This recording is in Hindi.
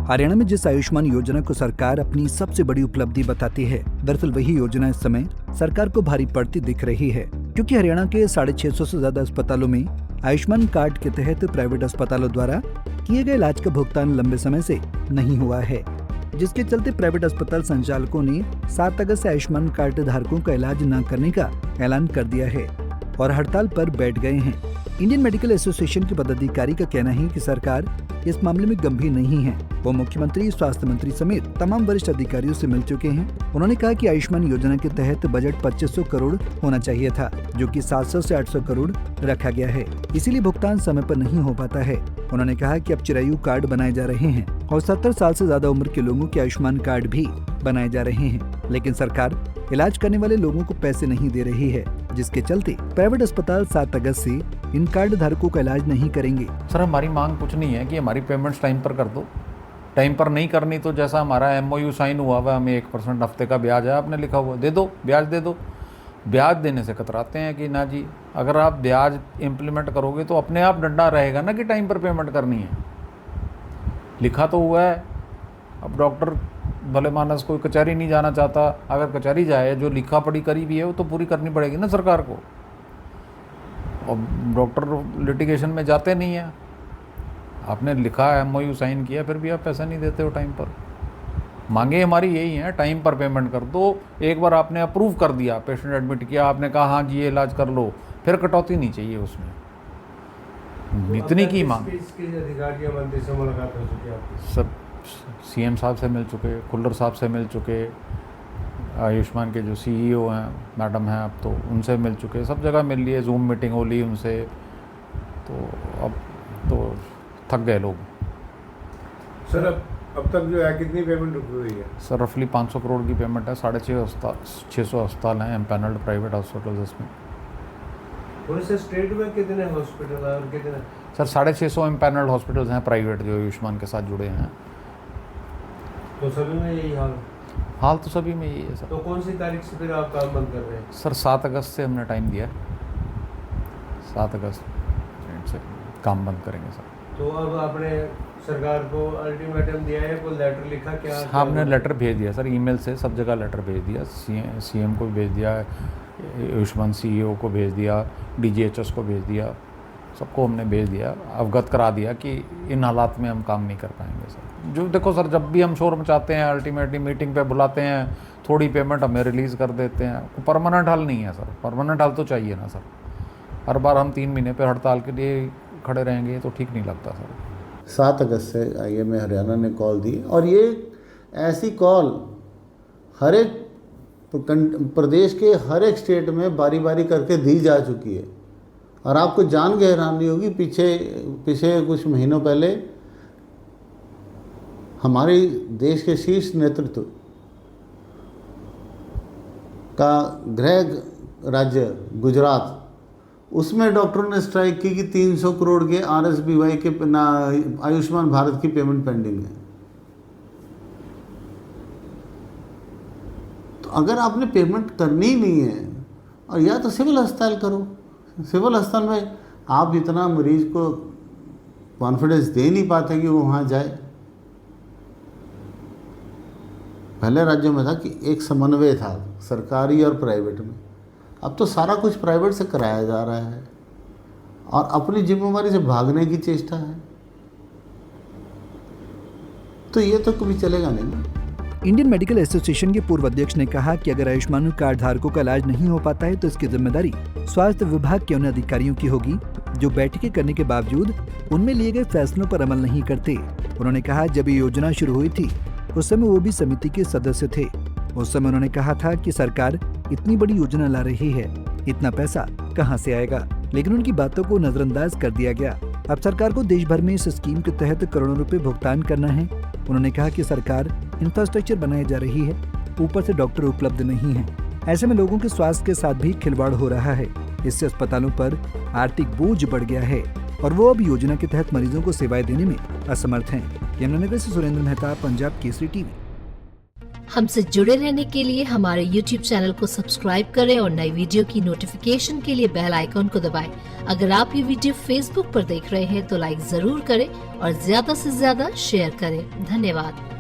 हरियाणा में जिस आयुष्मान योजना को सरकार अपनी सबसे बड़ी उपलब्धि बताती है, दरअसल वही योजना इस समय सरकार को भारी पड़ती दिख रही है, क्योंकि हरियाणा के 650 से ज्यादा अस्पतालों में आयुष्मान कार्ड के तहत प्राइवेट अस्पतालों द्वारा किए गए इलाज का भुगतान लंबे समय से नहीं हुआ है, जिसके चलते प्राइवेट अस्पताल संचालकों ने 7 अगस्त से आयुष्मान कार्ड धारकों का इलाज न करने का ऐलान कर दिया है और हड़ताल पर बैठ गए हैं। इंडियन मेडिकल एसोसिएशन के पदाधिकारी का कहना है कि सरकार इस मामले में गंभीर नहीं है। वो मुख्यमंत्री, स्वास्थ्य मंत्री समेत तमाम वरिष्ठ अधिकारियों से मिल चुके हैं। उन्होंने कहा कि आयुष्मान योजना के तहत बजट 2500 करोड़ होना चाहिए था, जो कि 700 से 800 करोड़ रखा गया है, इसीलिए भुगतान समय पर नहीं हो पाता है। उन्होंने कहा कि अब चिरायु कार्ड बनाए जा रहे हैं और 70 साल से ज्यादा उम्र के लोगों के आयुष्मान कार्ड भी बनाए जा रहे हैं, लेकिन सरकार इलाज करने वाले लोगों को पैसे नहीं दे रही है, जिसके चलते प्राइवेट अस्पताल 7 अगस्त से इन कार्ड धारकों का इलाज नहीं करेंगे। सर, हमारी मांग कुछ नहीं है कि हमारी पेमेंट्स टाइम पर कर दो। टाइम पर नहीं करनी तो जैसा हमारा MOU साइन हुआ हुआ, हमें 1% हफ्ते का ब्याज है, आपने लिखा हुआ, दे दो, ब्याज दे दो। ब्याज देने से कतराते हैं कि ना जी, अगर आप ब्याज इम्प्लीमेंट करोगे तो अपने आप डंडा रहेगा ना कि टाइम पर पेमेंट करनी है। लिखा तो हुआ है। अब डॉक्टर भले मानस कोई कचहरी नहीं जाना चाहता, अगर कचहरी जाए, जो लिखा पढ़ी करी भी है वो तो पूरी करनी पड़ेगी ना सरकार को। और डॉक्टर लिटिगेशन में जाते नहीं हैं। आपने लिखा है, MOU साइन किया, फिर भी आप पैसा नहीं देते हो टाइम पर। मांगे हमारी यही हैं, टाइम पर पेमेंट कर दो। एक बार आपने अप्रूव कर दिया, पेशेंट एडमिट किया, आपने कहा हाँ जी ये इलाज कर लो, फिर कटौती नहीं चाहिए उसमें। इतनी की मांग। सब CM साहब से मिल चुके, खुल्लर साहब से मिल चुके, आयुष्मान के जो CEO हैं, मैडम हैं, अब तो उनसे मिल चुके, सब जगह मिल लिए, जूम मीटिंग हो ली उनसे। तो अब तो थक गए लोग। सर, अब तक जो है कितनी पेमेंट हुई है? सर, रफली 500 करोड़ की पेमेंट है। 650 अस्पताल हैं एम्पैनल्ड प्राइवेट हॉस्पिटल इसमें। और इसे स्टेट में कितने हॉस्पिटल है और कितने? सर, 650 एम्पैनल्ड हॉस्पिटल्स हैं प्राइवेट जो आयुष्मान के साथ जुड़े हैं। तो सभी में यही हाल तो सभी में यही है सर। तो कौन सी तारीख से फिर आप काम बंद कर रहे हैं? सर, 7 अगस्त से हमने टाइम दिया है। 7 अगस्त से काम बंद करेंगे सर। तो अब आपने सरकार को अल्टीमेटम दिया है, कोई लेटर लिखा क्या? हाँ, हमने लेटर भेज दिया सर, ईमेल से सब जगह लेटर भेज दिया। CM को भी भेज दिया, आयुष्मान CEO को भेज दिया, DGHS को भेज दिया, सबको हमने भेज दिया, अवगत करा दिया कि इन हालात में हम काम नहीं कर पाएंगे सर। जो देखो सर, जब भी हम शोर मचाते हैं, अल्टीमेटली मीटिंग पे बुलाते हैं, थोड़ी पेमेंट हमें रिलीज़ कर देते हैं। परमानेंट हल नहीं है सर, परमानेंट हल तो चाहिए ना सर। हर बार हम 3 महीने पे हड़ताल के लिए खड़े रहेंगे तो ठीक नहीं लगता सर। 7 अगस्त से IMA हरियाणा ने कॉल दी, और ये ऐसी कॉल हर एक प्रदेश के हर एक स्टेट में बारी बारी करके दी जा चुकी है। और आपको जान के हैरानी होगी, पीछे कुछ महीनों पहले हमारे देश के शीर्ष नेतृत्व का गृह राज्य गुजरात, उसमें डॉक्टरों ने स्ट्राइक की कि 300 करोड़ के RSBY के आयुष्मान भारत की पेमेंट पेंडिंग है। तो अगर आपने पेमेंट करनी ही नहीं है, और या तो सिविल अस्पताल करो। सिविल अस्पताल में आप इतना मरीज को कॉन्फिडेंस दे नहीं पाते कि वो वहाँ जाए। पहले राज्यों में था कि एक समन्वय था सरकारी और प्राइवेट में, अब तो सारा कुछ प्राइवेट से कराया जा रहा है और अपनी जिम्मेदारी से भागने की चेष्टा है। तो ये तो कभी चलेगा नहीं ना। इंडियन मेडिकल एसोसिएशन के पूर्व अध्यक्ष ने कहा कि अगर आयुष्मान कार्ड धारकों का इलाज नहीं हो पाता है तो इसकी जिम्मेदारी स्वास्थ्य विभाग के उन अधिकारियों की होगी जो बैठकें करने के बावजूद उनमें लिए गए फैसलों पर अमल नहीं करते। उन्होंने कहा, जब ये योजना शुरू हुई थी उस समय वो भी समिति के सदस्य थे। उस समय उन्होंने कहा था कि सरकार इतनी बड़ी योजना ला रही है, इतना पैसा कहां से आएगा, लेकिन उनकी बातों को नजरअंदाज कर दिया गया। अब सरकार को देश भर में इस स्कीम के तहत करोड़ों रुपए भुगतान करना है। उन्होंने कहा कि सरकार इंफ्रास्ट्रक्चर बनाई जा रही है, ऊपर से डॉक्टर उपलब्ध नहीं है। ऐसे में लोगों के स्वास्थ्य के साथ भी खिलवाड़ हो रहा है। इससे अस्पतालों पर आर्थिक बोझ बढ़ गया है और वो अब योजना के तहत मरीजों को सेवाएं देने में असमर्थ हैं। यमुनानगर से सुरेंद्र मेहता, पंजाब केसरी टीवी। हमसे जुड़े रहने के लिए हमारे YouTube चैनल को सब्सक्राइब करें और नई वीडियो की नोटिफिकेशन के लिए बेल आइकॉन को दबाएं। अगर आप ये वीडियो Facebook पर देख रहे हैं तो लाइक जरूर करें और ज्यादा से ज्यादा शेयर करें। धन्यवाद।